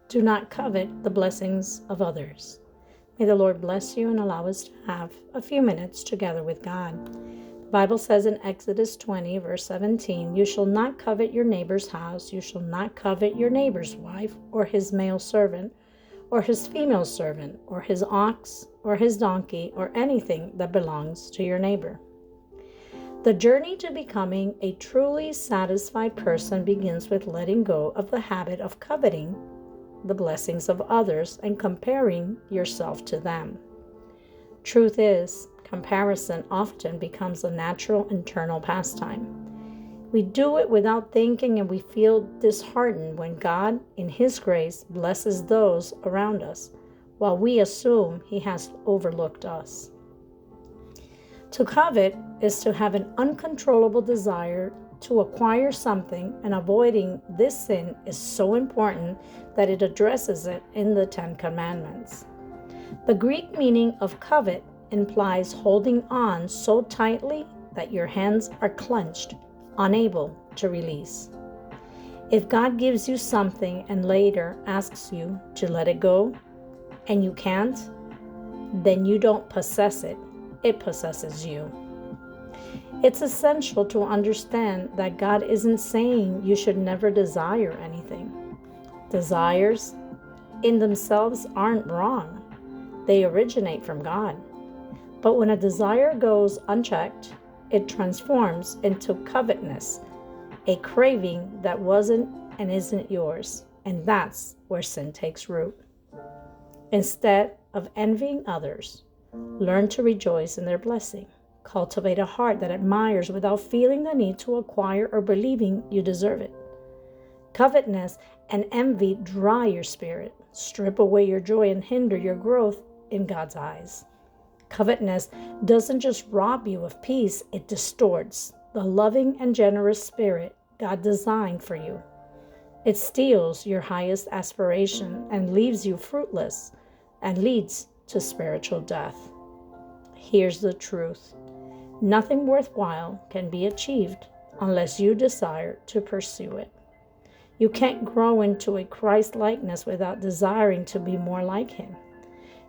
Do not covet the blessings of others. May the Lord bless you and allow us to have a few minutes together with God. The Bible says in Exodus 20, verse 17, "You shall not covet your neighbor's house. You shall not covet your neighbor's wife, or his male servant, or his female servant, or his ox, or his donkey, or anything that belongs to your neighbor." The journey to becoming a truly satisfied person begins with letting go of the habit of coveting the blessings of others and comparing yourself to them. Truth is, comparison often becomes a natural internal pastime. We do it without thinking, and we feel disheartened when God, in His grace, blesses those around us, while we assume He has overlooked us. To covet is to have an uncontrollable desire to acquire something, and avoiding this sin is so important that it addresses it in the Ten Commandments. The Greek meaning of covet implies holding on so tightly that your hands are clenched, unable to release. If God gives you something and later asks you to let it go, and you can't, then you don't possess it, it possesses you. It's essential to understand that God isn't saying you should never desire anything. Desires in themselves aren't wrong. They originate from God. But when a desire goes unchecked, it transforms into covetousness, a craving that wasn't and isn't yours. And that's where sin takes root. Instead of envying others, learn to rejoice in their blessing. Cultivate a heart that admires without feeling the need to acquire or believing you deserve it. Covetousness and envy dry your spirit, strip away your joy, and hinder your growth in God's eyes. Covetousness doesn't just rob you of peace, it distorts the loving and generous spirit God designed for you. It steals your highest aspiration and leaves you fruitless and leads to spiritual death. Here's the truth. Nothing worthwhile can be achieved unless you desire to pursue it. You can't grow into a Christ-likeness without desiring to be more like Him.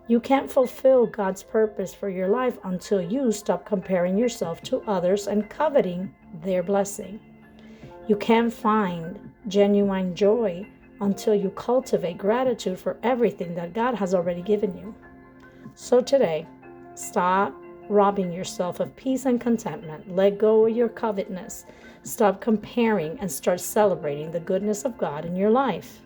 You can't fulfill God's purpose for your life until you stop comparing yourself to others and coveting their blessing. You can't find genuine joy until you cultivate gratitude for everything that God has already given you. So today, stop robbing yourself of peace and contentment. Let go of your covetousness. Stop comparing and start celebrating the goodness of God in your life.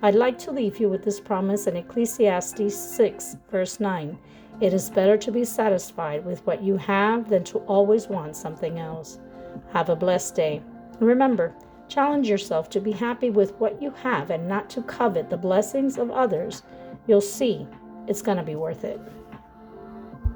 I'd like to leave you with this promise in Ecclesiastes 6, verse 9. It is better to be satisfied with what you have than to always want something else. Have a blessed day. Remember, challenge yourself to be happy with what you have and not to covet the blessings of others. You'll see it's going to be worth it.